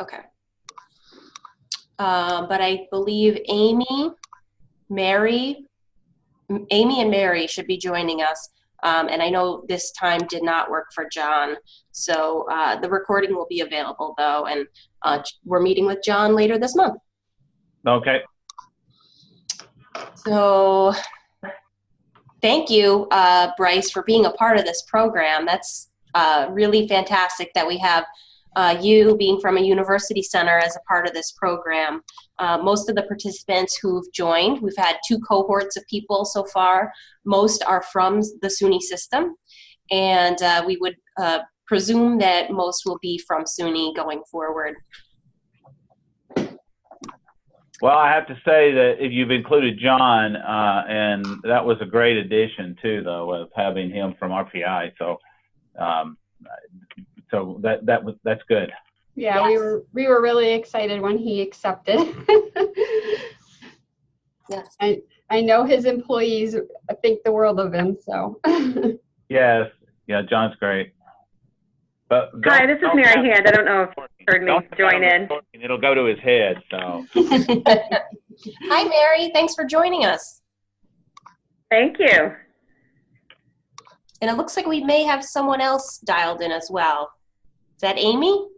Okay. But I believe Amy and Mary should be joining us. And I know this time did not work for John. So the recording will be available though. And we're meeting with John later this month. Okay. So thank you, Bryce, for being a part of this program. That's really fantastic that we have you being from a university center as a part of this program. Most of the participants who've joined, we've had 2 cohorts of people so far. Most are from the SUNY system, and we would presume that most will be from SUNY going forward. Well, I have to say that if you've included John, and that was a great addition too, though, of having him from RPI. So, that's good. Yeah, yes. we were really excited when he accepted. Yes. I know his employees think the world of him. So. Yes, yeah, John's great. But hi, this is Mary Hand. I don't know if you heard me join in. It'll go to his head. So. Hi, Mary. Thanks for joining us. Thank you. And it looks like we may have someone else dialed in as well. Is that Amy?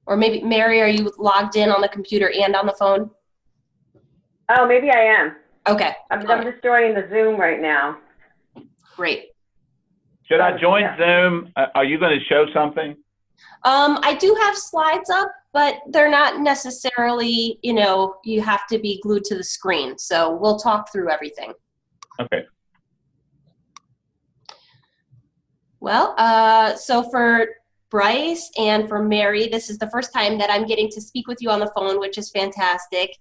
Or maybe, Mary, are you logged in on the computer and on the phone? Oh, maybe I am. Okay. I'm just joining the Zoom right now. Great. Should I join Zoom? Are you going to show something? I do have slides up, but they're not necessarily, you have to be glued to the screen. So we'll talk through everything. Okay. Well, so for Bryce and for Mary, this is the first time that I'm getting to speak with you on the phone, which is fantastic.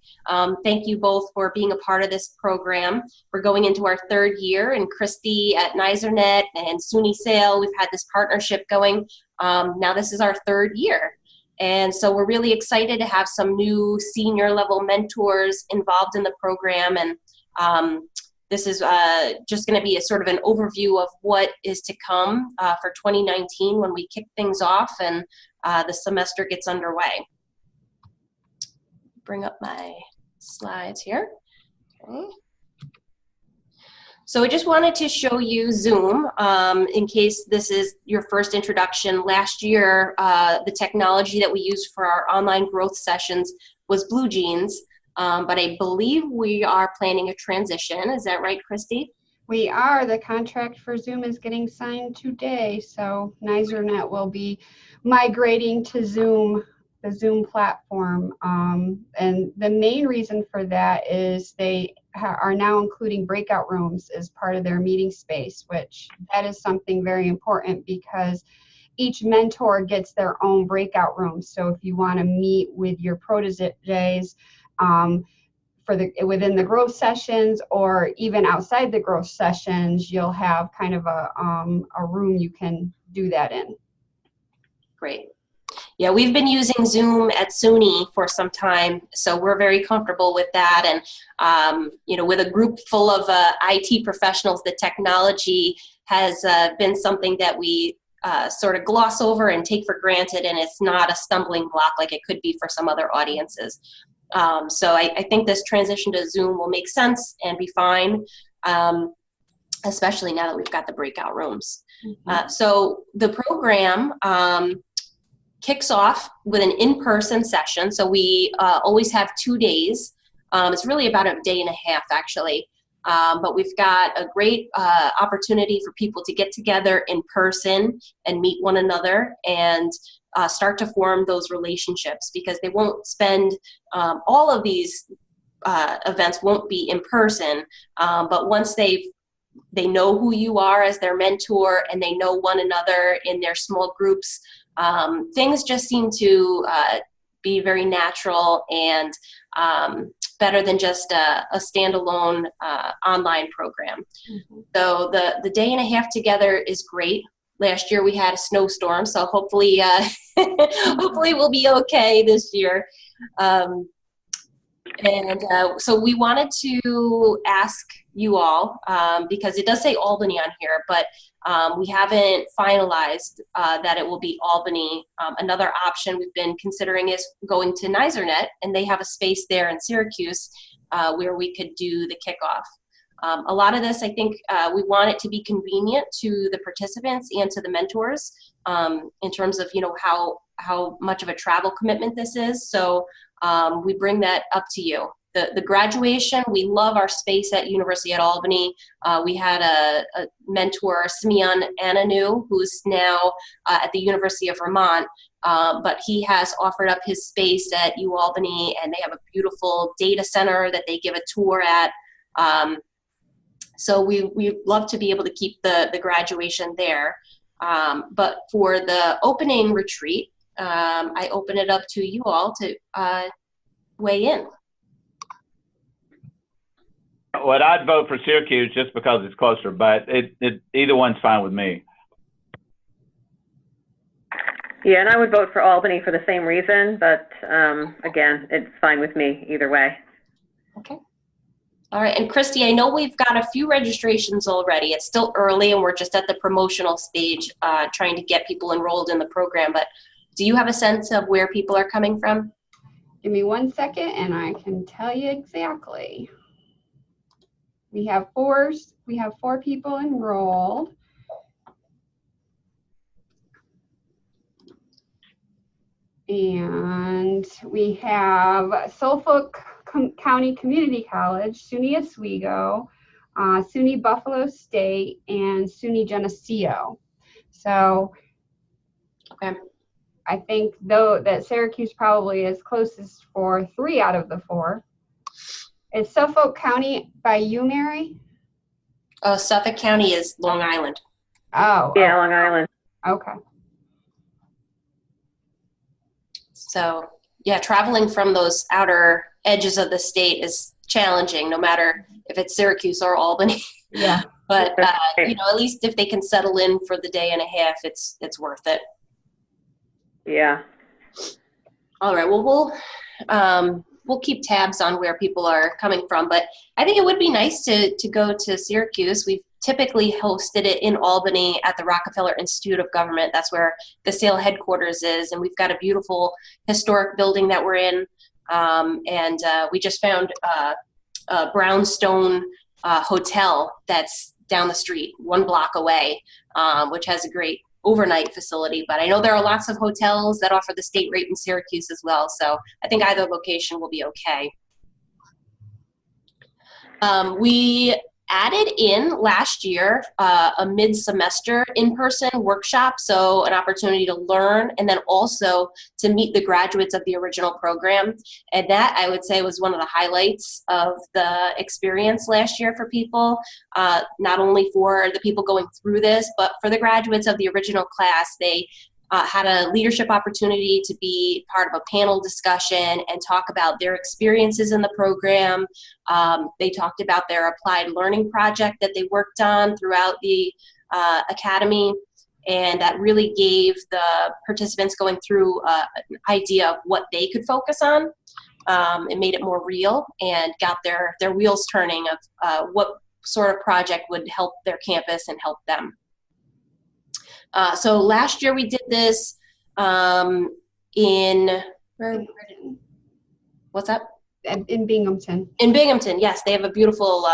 Thank you both for being a part of this program. We're going into our 3rd year, and Christy at NYSERNet and SUNY Sale, we've had this partnership going. Now this is our 3rd year. And so we're really excited to have some new senior level mentors involved in the program. And this is just going to be a sort of an overview of what is to come for 2019 when we kick things off and the semester gets underway. Bring up my slides here. Okay. So I just wanted to show you Zoom in case this is your first introduction. Last year, the technology that we used for our online growth sessions was Blue Jeans. But I believe we are planning a transition. Is that right, Christy? We are. The contract for Zoom is getting signed today. So NYSERNet will be migrating to Zoom, the Zoom platform. And the main reason for that is they are now including breakout rooms as part of their meeting space, which that is something very important because each mentor gets their own breakout room. So if you want to meet with your proteges, within the growth sessions or even outside the growth sessions, you'll have kind of a room you can do that in. Great. Yeah, we've been using Zoom at SUNY for some time, so we're very comfortable with that. And, with a group full of IT professionals, the technology has been something that we sort of gloss over and take for granted, and it's not a stumbling block like it could be for some other audiences. So I think this transition to Zoom will make sense and be fine, especially now that we've got the breakout rooms. Mm-hmm. So the program kicks off with an in-person session. So we always have 2 days. It's really about a day and a half, actually. But we've got a great opportunity for people to get together in person and meet one another and start to form those relationships, because they won't spend all of these events won't be in person, but once they know who you are as their mentor and they know one another in their small groups, things just seem to be very natural and better than just a standalone online program. Mm-hmm. So the day and a half together is great. Last year we had a snowstorm, so hopefully hopefully we'll be okay this year. So we wanted to ask you all, because it does say Albany on here, but We haven't finalized that it will be Albany. Another option we've been considering is going to NYSERNet, and they have a space there in Syracuse where we could do the kickoff. A lot of this, I think, we want it to be convenient to the participants and to the mentors in terms of, how much of a travel commitment this is. So we bring that up to you. The graduation, we love our space at University at Albany. We had a mentor, Simeon Ananu, who's now at the University of Vermont, but he has offered up his space at UAlbany, and they have a beautiful data center that they give a tour at. So we love to be able to keep the graduation there. But for the opening retreat, I open it up to you all to weigh in. Well, I'd vote for Syracuse just because it's closer, but either one's fine with me. Yeah, and I would vote for Albany for the same reason, but again, it's fine with me either way. Okay. All right, and Christy, I know we've got a few registrations already. It's still early, and we're just at the promotional stage trying to get people enrolled in the program, but do you have a sense of where people are coming from? Give me 1 second and I can tell you exactly. We have four people enrolled. And we have Suffolk County Community College, SUNY Oswego, SUNY Buffalo State, and SUNY Geneseo. So Okay. I think though that Syracuse probably is closest for 3 out of the 4. Is Suffolk County by you, Mary? Oh, Suffolk County is Long Island. Oh. Yeah, Long Island. Okay. So yeah, traveling from those outer edges of the state is challenging, no matter if it's Syracuse or Albany. Yeah. But at least if they can settle in for the day and a half, it's worth it. Yeah. All right. Well, we'll keep tabs on where people are coming from, but I think it would be nice to go to Syracuse. We've typically hosted it in Albany at the Rockefeller Institute of Government. That's where the SAIL headquarters is, and we've got a beautiful historic building that we're in. And we just found a brownstone hotel that's down the street, 1 block away, which has a great overnight facility. But I know there are lots of hotels that offer the state rate in Syracuse as well. So I think either location will be okay. We added in last year a mid-semester in-person workshop, so an opportunity to learn and then also to meet the graduates of the original program. And that, I would say, was one of the highlights of the experience last year for people, not only for the people going through this, but for the graduates of the original class. They had a leadership opportunity to be part of a panel discussion and talk about their experiences in the program. They talked about their applied learning project that they worked on throughout the academy, and that really gave the participants going through an idea of what they could focus on. It made it more real and got their wheels turning of what sort of project would help their campus and help them. So last year we did this in, what's that? In Binghamton. In Binghamton, yes. They have a beautiful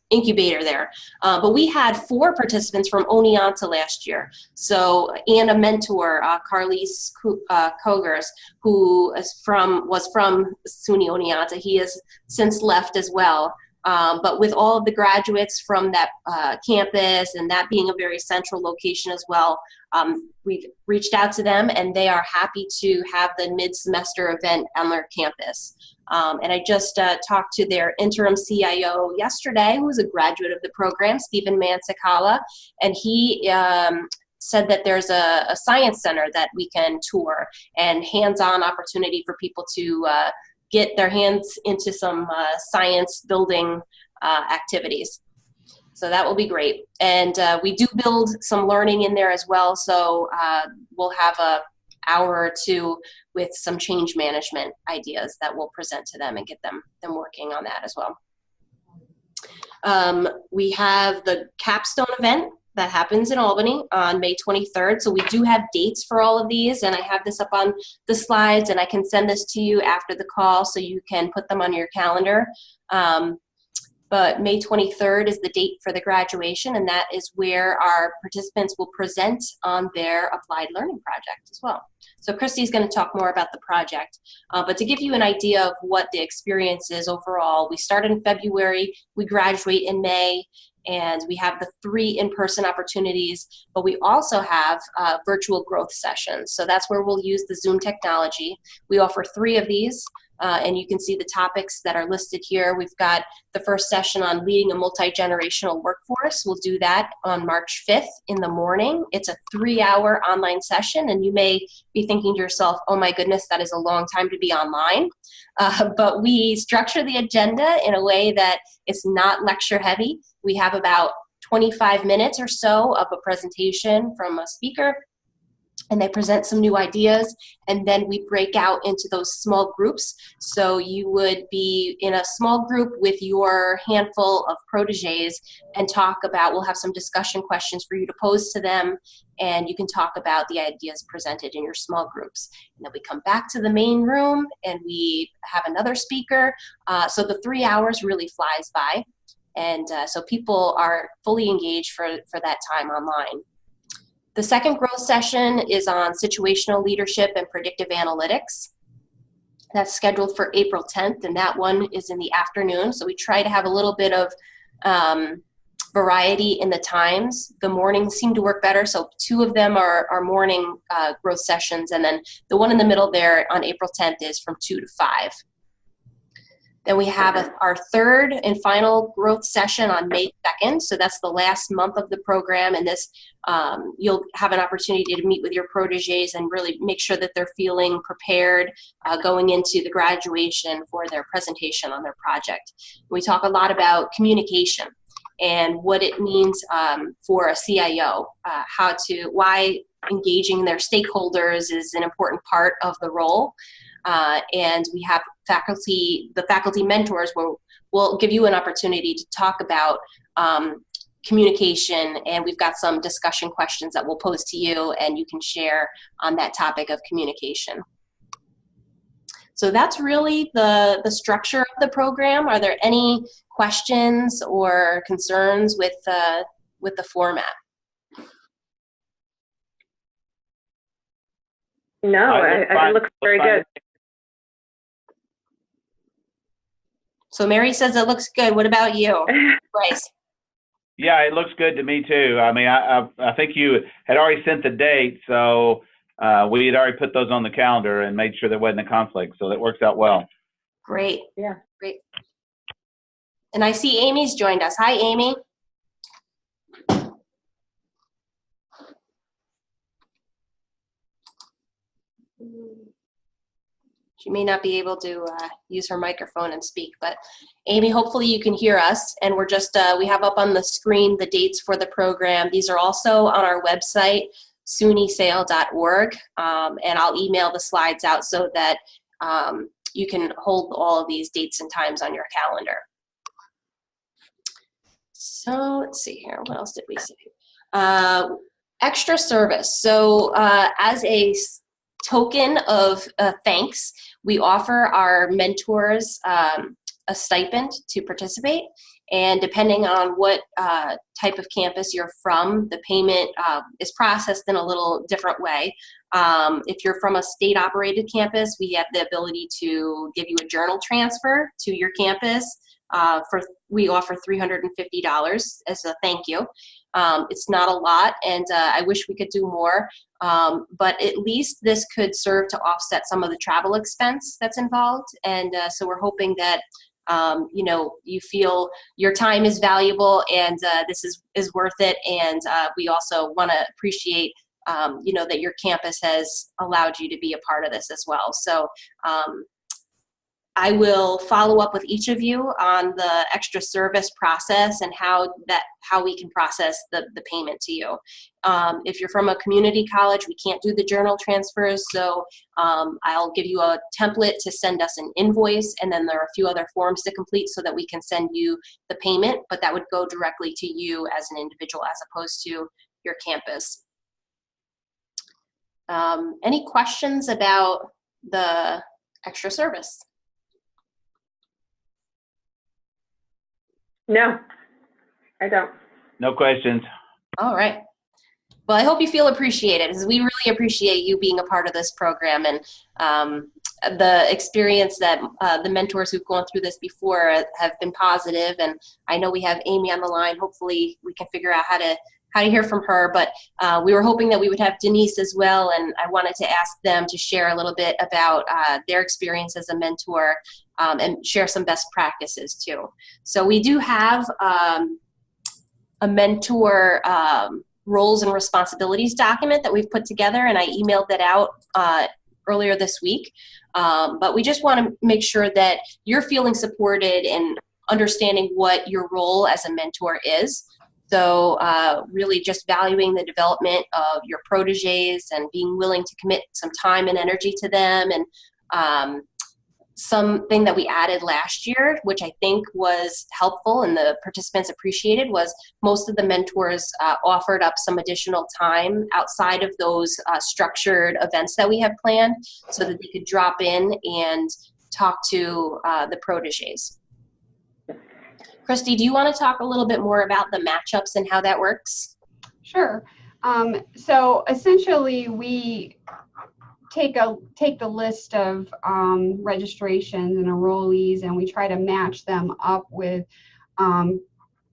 incubator there. But we had 4 participants from Oneonta last year. So, and a mentor, Carlise Kogers, who was from SUNY Oneonta. He has since left as well. But with all of the graduates from that campus and that being a very central location as well, we've reached out to them and they are happy to have the mid-semester event on their campus. And I just talked to their interim CIO yesterday, who is a graduate of the program, Stephen Mansakala, and he said that there's a science center that we can tour and hands-on opportunity for people to get their hands into some science building activities. So that will be great. And we do build some learning in there as well. So we'll have an hour or 2 with some change management ideas that we'll present to them and get them working on that as well. We have the capstone event that happens in Albany on May 23rd. So we do have dates for all of these, and I have this up on the slides, and I can send this to you after the call so you can put them on your calendar. But May 23rd is the date for the graduation, and that is where our participants will present on their applied learning project as well. So Christy's going to talk more about the project, but to give you an idea of what the experience is overall, we start in February, we graduate in May, and we have the 3 in-person opportunities, but we also have virtual growth sessions. So that's where we'll use the Zoom technology. We offer 3 of these. And you can see the topics that are listed here. We've got the first session on leading a multi-generational workforce. We'll do that on March 5th in the morning. It's a 3-hour online session, and you may be thinking to yourself, oh my goodness, that is a long time to be online. But we structure the agenda in a way that it's not lecture heavy. We have about 25 minutes or so of a presentation from a speaker, and they present some new ideas, and then we break out into those small groups. So you would be in a small group with your handful of proteges and talk about, we'll have some discussion questions for you to pose to them, and you can talk about the ideas presented in your small groups. And then we come back to the main room and we have another speaker. So the 3 hours really flies by, and so people are fully engaged for that time online. The second growth session is on situational leadership and predictive analytics. That's scheduled for April 10th, and that one is in the afternoon. So we try to have a little bit of variety in the times. The mornings seem to work better, so 2 of them are morning growth sessions, and then the one in the middle there on April 10th is from 2 to 5. Then we have our third and final growth session on May 2nd. So that's the last month of the program. And this, you'll have an opportunity to meet with your proteges and really make sure that they're feeling prepared going into the graduation for their presentation on their project. We talk a lot about communication and what it means for a CIO, why engaging their stakeholders is an important part of the role. And we have the faculty mentors will give you an opportunity to talk about communication, and we've got some discussion questions that we'll pose to you, and you can share on that topic of communication. So that's really the structure of the program. Are there any questions or concerns with the format? No, it looks very good. So Mary says it looks good. What about you, Bryce? Yeah, it looks good to me too. I mean, I think you had already sent the date, so we had already put those on the calendar and made sure there wasn't a conflict, so that works out well. Great. Yeah. Great. And I see Amy's joined us. Hi, Amy. She may not be able to use her microphone and speak, but Amy, hopefully you can hear us. And we're just, we have up on the screen the dates for the program. These are also on our website, sunysail.org, and I'll email the slides out so that you can hold all of these dates and times on your calendar. So let's see here, what else did we say? Extra service. So as a token of thanks, we offer our mentors a stipend to participate, and depending on what type of campus you're from, the payment is processed in a little different way. If you're from a state-operated campus, we have the ability to give you a journal transfer to your campus. We offer $350 as a thank you. It's not a lot, and I wish we could do more, but at least this could serve to offset some of the travel expense that's involved. And so we're hoping that you feel your time is valuable, and this is worth it. And we also want to appreciate that your campus has allowed you to be a part of this as well. So I will follow up with each of you on the extra service process and how we can process the payment to you. If you're from a community college, we can't do the journal transfers, so I'll give you a template to send us an invoice, and then there are a few other forms to complete so that we can send you the payment, but that would go directly to you as an individual as opposed to your campus. Any questions about the extra service? No, I don't. No questions. All right. Well, I hope you feel appreciated, because we really appreciate you being a part of this program, and the experience that the mentors who've gone through this before have been positive. And I know we have Amy on the line. Hopefully we can figure out how to hear from her, but we were hoping that we would have Denise as well, and I wanted to ask them to share a little bit about their experience as a mentor, and share some best practices too. So we do have a mentor roles and responsibilities document that we've put together, and I emailed that out earlier this week. But we just want to make sure that you're feeling supported and understanding what your role as a mentor is. So really just valuing the development of your proteges and being willing to commit some time and energy to them. And something that we added last year, which I think was helpful and the participants appreciated, was most of the mentors offered up some additional time outside of those structured events that we have planned, so that they could drop in and talk to the proteges. Christy, do you want to talk a little bit more about the matchups and how that works? Sure. So essentially, we take the list of registrations and enrollees, and we try to match them up with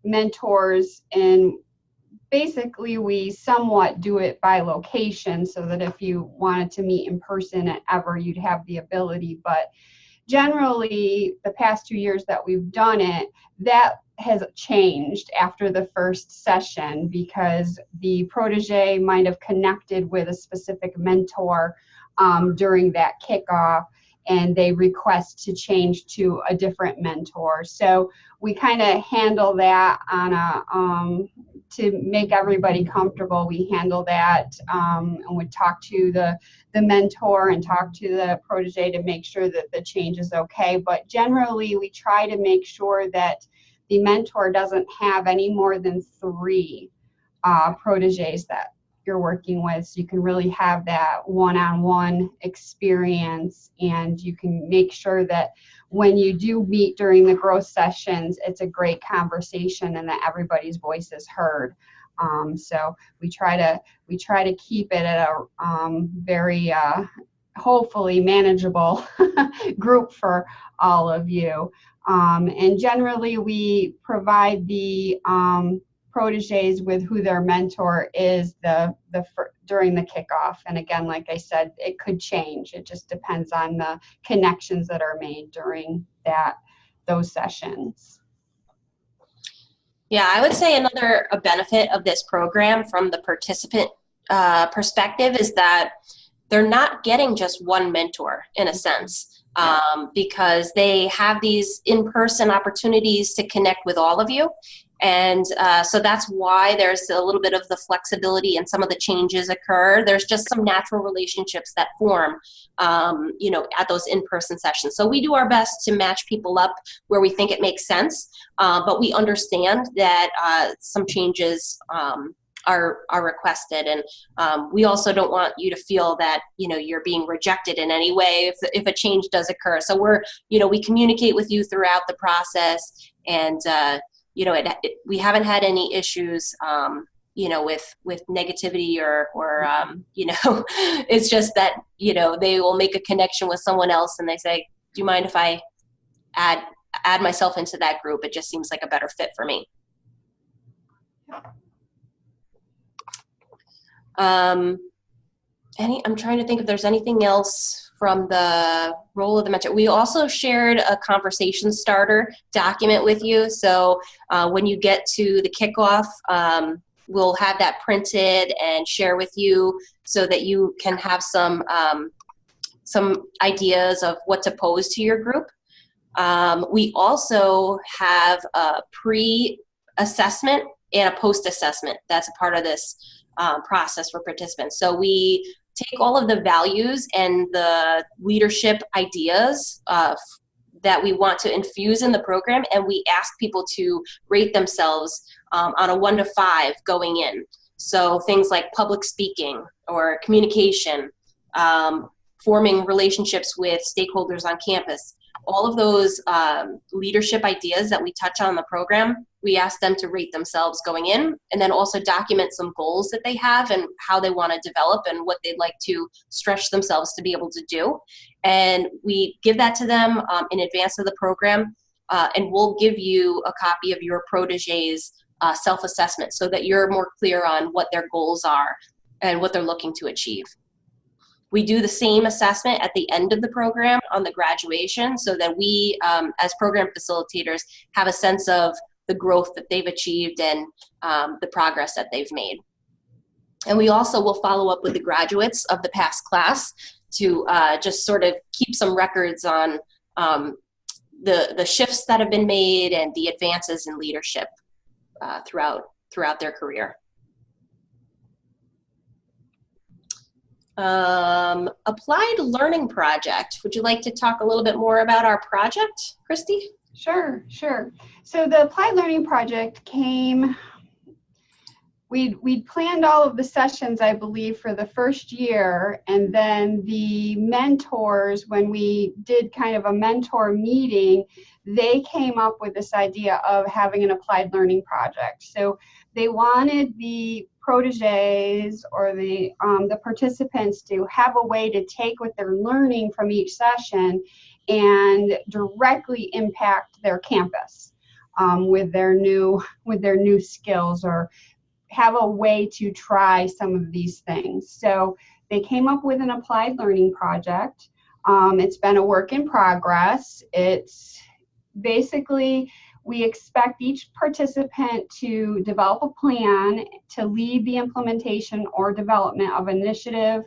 mentors, and basically we somewhat do it by location, so that if you wanted to meet in person at ever, you'd have the ability. But generally, the past 2 years that we've done it, that has changed after the first session, because the protege might have connected with a specific mentor during that kickoff, and they request to change to a different mentor. So we kind of handle that on a to make everybody comfortable. We handle that and we talk to the mentor and talk to the protege to make sure that the change is okay. But generally, we try to make sure that the mentor doesn't have any more than 3 proteges that you're working with, so you can really have that one-on-one experience, and you can make sure that when you do meet during the growth sessions, it's a great conversation and that everybody's voice is heard. So we try to keep it at a very hopefully manageable group for all of you. And generally, we provide the proteges with who their mentor is during the kickoff. And again, like I said, it could change. It just depends on the connections that are made during those sessions. Yeah, I would say another benefit of this program from the participant perspective is that they're not getting just one mentor in a sense, because they have these in-person opportunities to connect with all of you. And so that's why there's a little bit of the flexibility and some of the changes occur. There's just some natural relationships that form, at those in-person sessions. So we do our best to match people up where we think it makes sense, but we understand that some changes are requested, and we also don't want you to feel that you're being rejected in any way if a change does occur. So we communicate with you throughout the process, and we haven't had any issues, with negativity or it's just that, they will make a connection with someone else and they say, do you mind if I add myself into that group? It just seems like a better fit for me. I'm trying to think if there's anything else from the role of the mentor. We also shared a conversation starter document with you. So when you get to the kickoff, we'll have that printed and share with you so that you can have some ideas of what to pose to your group. We also have a pre-assessment and a post-assessment. That's a part of this process for participants. So we take all of the values and the leadership ideas that we want to infuse in the program, and we ask people to rate themselves on a 1 to 5 going in. So things like public speaking or communication, forming relationships with stakeholders on campus, all of those leadership ideas that we touch on in the program, we ask them to rate themselves going in, and then also document some goals that they have and how they want to develop and what they'd like to stretch themselves to be able to do. And we give that to them in advance of the program, and we'll give you a copy of your protege's self-assessment so that you're more clear on what their goals are and what they're looking to achieve. We do the same assessment at the end of the program on the graduation so that we, as program facilitators, have a sense of the growth that they've achieved and the progress that they've made. And we also will follow up with the graduates of the past class to just sort of keep some records on the shifts that have been made and the advances in leadership throughout their career. Applied Learning Project. Would you like to talk a little bit more about our project, Christy? Sure. So the Applied Learning Project came, we'd planned all of the sessions, I believe, for the first year, and then the mentors, when we did kind of a mentor meeting, they came up with this idea of having an Applied Learning Project. So they wanted the proteges or the participants to have a way to take what they're learning from each session and directly impact their campus with their new skills, or have a way to try some of these things. So they came up with an Applied Learning Project. It's been a work in progress. It's basically, we expect each participant to develop a plan to lead the implementation or development of an initiative,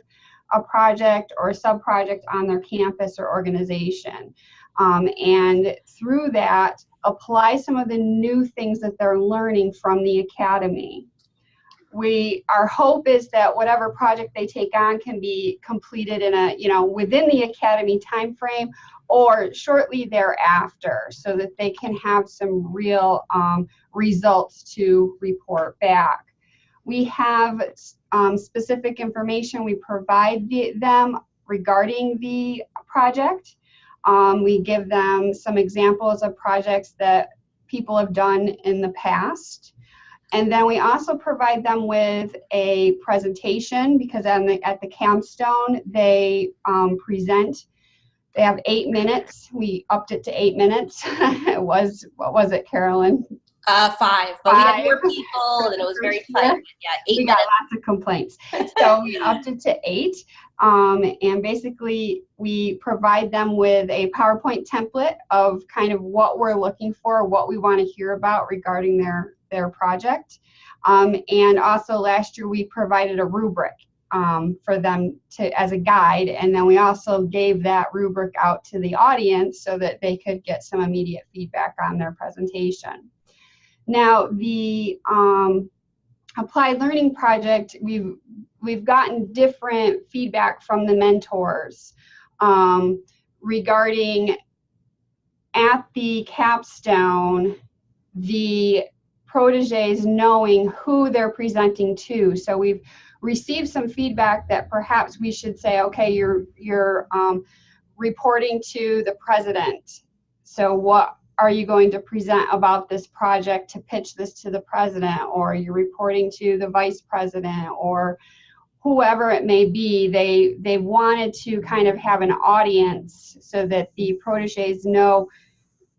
a project, or a sub-project on their campus or organization. And through that, apply some of the new things that they're learning from the academy. Our hope is that whatever project they take on can be completed in within the academy timeframe or shortly thereafter, so that they can have some real results to report back. We have specific information we provide them regarding the project. We give them some examples of projects that people have done in the past. And then we also provide them with a presentation, because at the capstone, they present. They have 8 minutes. We upped it to 8 minutes. It was, what was it, Carolyn? 5, but we had more people and it was very tight. Yeah, 8 minutes. We got lots of complaints. So we upped it to 8. And basically, we provide them with a PowerPoint template of kind of what we're looking for, what we want to hear about regarding their project. And also last year, we provided a rubric for them as a guide. And then we also gave that rubric out to the audience so that they could get some immediate feedback on their presentation. Now, the Applied Learning Project, we've gotten different feedback from the mentors regarding, at the capstone, the proteges knowing who they're presenting to. So we've received some feedback that perhaps we should say, okay, you're reporting to the president. So what are you going to present about this project to pitch this to the president? Or you're reporting to the vice president, or whoever it may be. They wanted to kind of have an audience so that the proteges know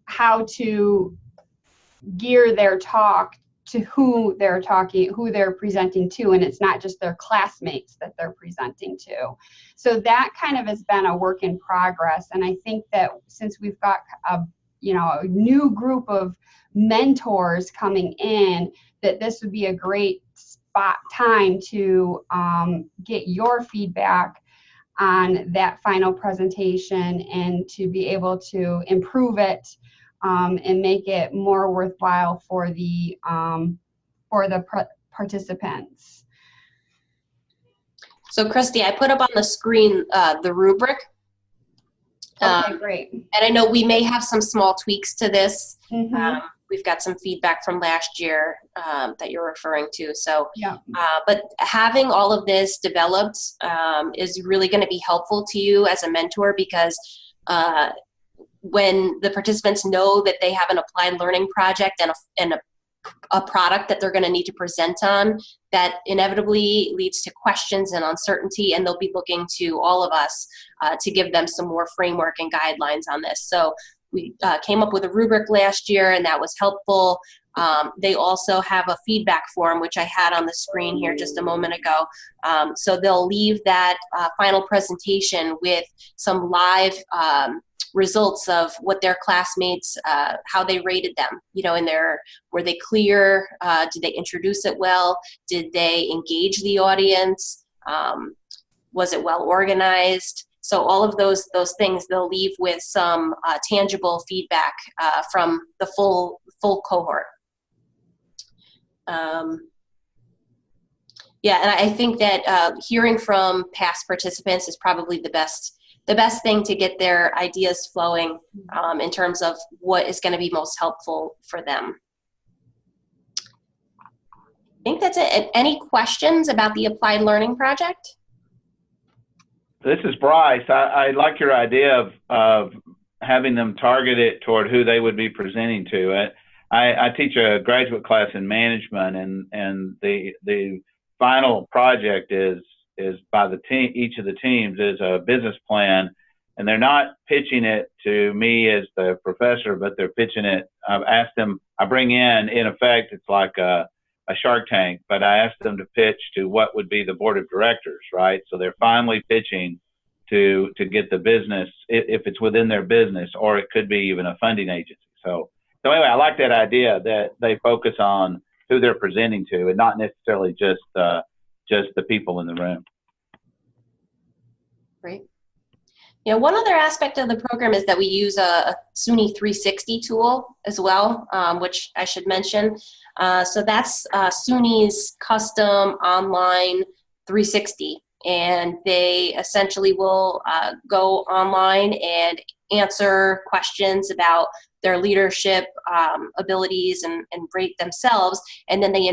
how to gear their talk to who they're talking, who they're presenting to, and it's not just their classmates that they're presenting to. So that kind of has been a work in progress, and I think that since we've got a new group of mentors coming in, that this would be a great time to get your feedback on that final presentation and to be able to improve it and make it more worthwhile for the participants. So Christy, I put up on the screen the rubric. Okay, great. And I know we may have some small tweaks to this. Mm-hmm. We've got some feedback from last year that you're referring to. So, yeah. But having all of this developed is really going to be helpful to you as a mentor, because when the participants know that they have an applied learning project and a product that they're going to need to present on, that inevitably leads to questions and uncertainty, and they'll be looking to all of us to give them some more framework and guidelines on this. So we came up with a rubric last year, and that was helpful. They also have a feedback form, which I had on the screen here just a moment ago. So they'll leave that final presentation with some live results of what their classmates, how they rated them, you know, were they clear? Did they introduce it well? Did they engage the audience? Was it well organized? So all of those things they'll leave with some tangible feedback from the full cohort. Yeah, and I think that hearing from past participants is probably the best thing to get their ideas flowing in terms of what is going to be most helpful for them. I think that's it. Any questions about the Applied Learning Project? This is Bryce. I like your idea of having them target it toward who they would be presenting to. I teach a graduate class in management, and the final project is by the team. Each of the teams is a business plan, and they're not pitching it to me as the professor, but they're pitching it. I've asked them. I bring in effect, it's like a Shark Tank, but I asked them to pitch to what would be the board of directors, right? So they're finally pitching to get the business, if it's within their business, or it could be even a funding agency. So anyway, I like that idea that they focus on who they're presenting to, and not necessarily just the people in the room. Great. Yeah, one other aspect of the program is that we use a SUNY 360 tool as well, which I should mention. So that's SUNY's custom online 360, and they essentially will go online and answer questions about their leadership abilities and rate themselves, and then they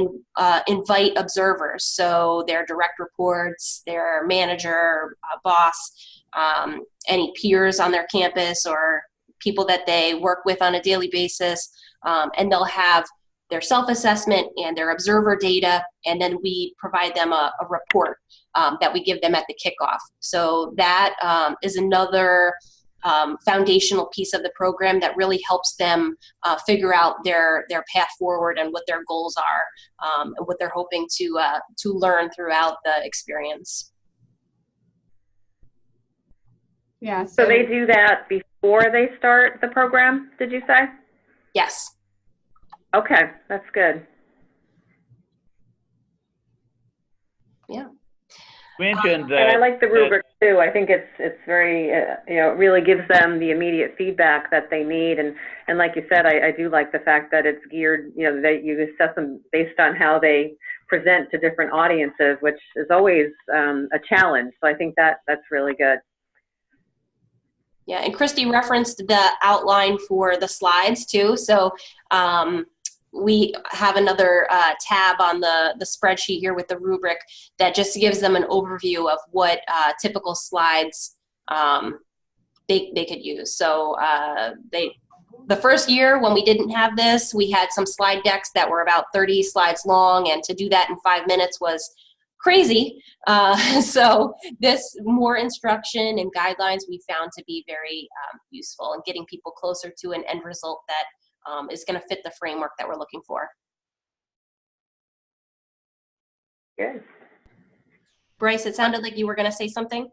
invite observers, so their direct reports, their manager, boss, any peers on their campus or people that they work with on a daily basis, and they'll have their self-assessment and their observer data, and then we provide them a report that we give them at the kickoff. So that is another foundational piece of the program that really helps them figure out their path forward and what their goals are, and what they're hoping to learn throughout the experience. Yeah. So they do that before they start the program, did you say? Yes. Okay, that's good. Yeah. Mentioned that, and I like the rubric too. I think it's very, you know, it really gives them the immediate feedback that they need. And like you said, I do like the fact that it's geared, you know, that you assess them based on how they present to different audiences, which is always a challenge. So I think that's really good. Yeah, and Christy referenced the outline for the slides too. So we have another tab on the spreadsheet here with the rubric that just gives them an overview of what typical slides they could use. So the first year when we didn't have this, we had some slide decks that were about 30 slides long, and to do that in 5 minutes was crazy. So this more instruction and guidelines we found to be very useful in getting people closer to an end result that is going to fit the framework that we're looking for. Good. Bryce, it sounded like you were going to say something.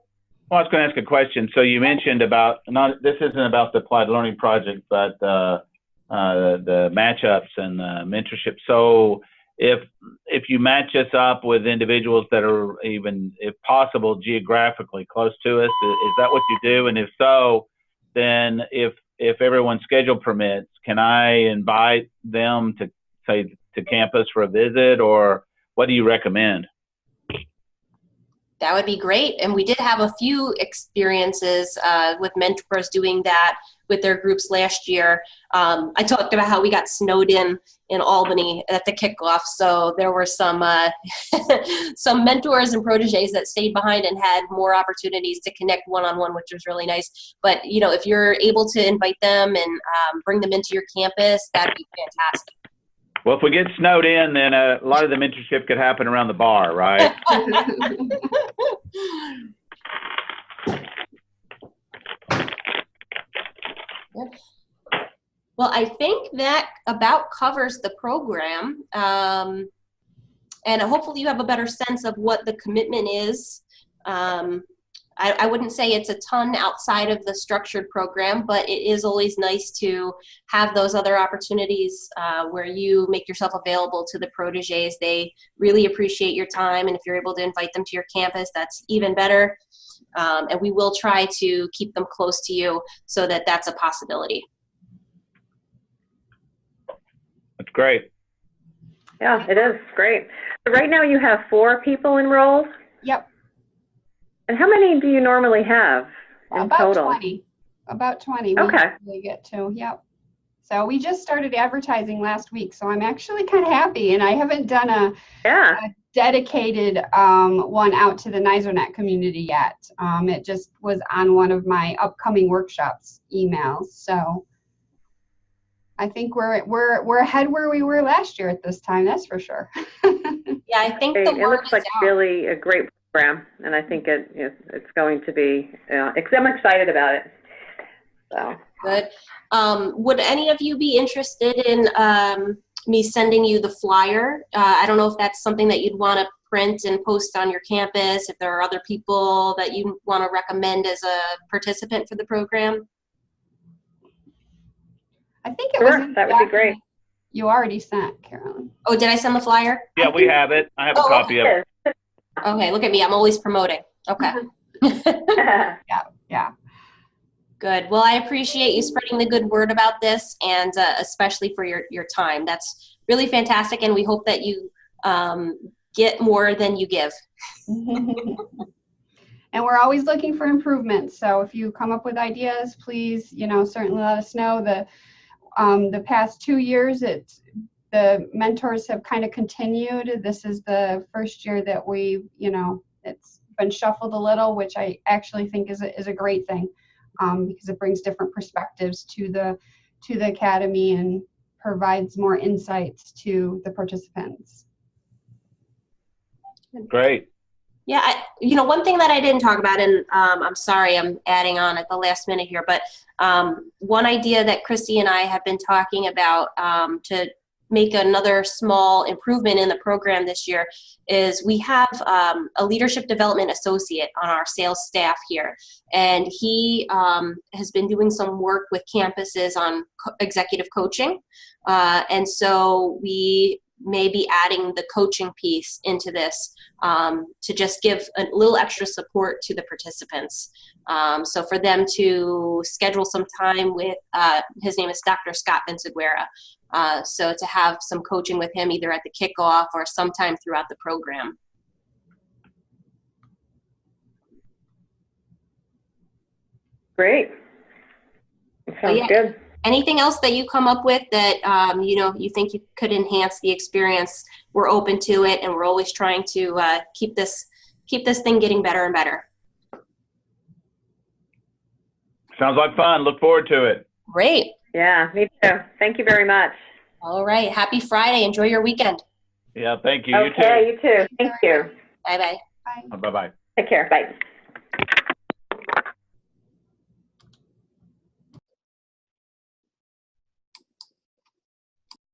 Well, I was going to ask a question. So you mentioned about, this isn't about the Applied Learning Project, but the matchups and the mentorship. So if you match us up with individuals that are even, if possible, geographically close to us, is that what you do? And if so, then if everyone's schedule permits, can I invite them to, say, to campus for a visit, or what do you recommend? That would be great. And we did have a few experiences with mentors doing that with their groups last year. I talked about how we got snowed in Albany at the kickoff. So there were some some mentors and proteges that stayed behind and had more opportunities to connect one-on-one, which was really nice. But, if you're able to invite them and bring them into your campus, that'd be fantastic. Well, if we get snowed in, then a lot of the mentorship could happen around the bar, right? Well, I think that about covers the program. And hopefully you have a better sense of what the commitment is. I wouldn't say it's a ton outside of the structured program, but it is always nice to have those other opportunities where you make yourself available to the proteges. They really appreciate your time, and if you're able to invite them to your campus, that's even better. And we will try to keep them close to you so that that's a possibility. That's great. Yeah, it is great. So right now you have 4 people enrolled? Yep. And how many do you normally have in total? 20. About 20 Okay. we get to, yep. So we just started advertising last week, so I'm actually kind of happy, and I haven't done a dedicated one out to the NYSERDAQ community yet. It just was on one of my upcoming workshops emails, so I think we're ahead where we were last year at this time, that's for sure. Yeah, I think the it looks like really a great program, and I think it's going to be, I'm excited about it. So good. Would any of you be interested in me sending you the flyer? I don't know if that's something that you'd want to print and post on your campus, if there are other people that you want to recommend as a participant for the program. I think it was that would be great. You already sent, Carolyn. Oh, did I send the flyer? Yeah, we have it. I have a copy of it. Okay, look at me. I'm always promoting. Okay. Yeah. Good. Well, I appreciate you spreading the good word about this, and especially for your time. That's really fantastic, and we hope that you get more than you give. And we're always looking for improvements. So if you come up with ideas, please, certainly let us know. The past 2 years, the mentors have kind of continued. This is the first year that we've, it's been shuffled a little, which I actually think is a great thing, because it brings different perspectives to the academy and provides more insights to the participants. Great. Yeah, one thing that I didn't talk about, and I'm sorry I'm adding on at the last minute here, but one idea that Chrissy and I have been talking about to make another small improvement in the program this year is we have a leadership development associate on our sales staff here, and he has been doing some work with campuses on executive coaching, and so we may be adding the coaching piece into this to just give a little extra support to the participants. So for them to schedule some time with, his name is Dr. Scott Vinciguerra. So to have some coaching with him either at the kickoff or sometime throughout the program. Great. Sounds good. Anything else that you come up with that you think you could enhance the experience? We're open to it, and we're always trying to keep this thing getting better and better. Sounds like fun. Look forward to it. Great. Yeah, me too. Thank you very much. All right. Happy Friday. Enjoy your weekend. Yeah, thank you. Okay, you too. Thank you. Bye-bye. Bye. Bye-bye. Take care. Bye.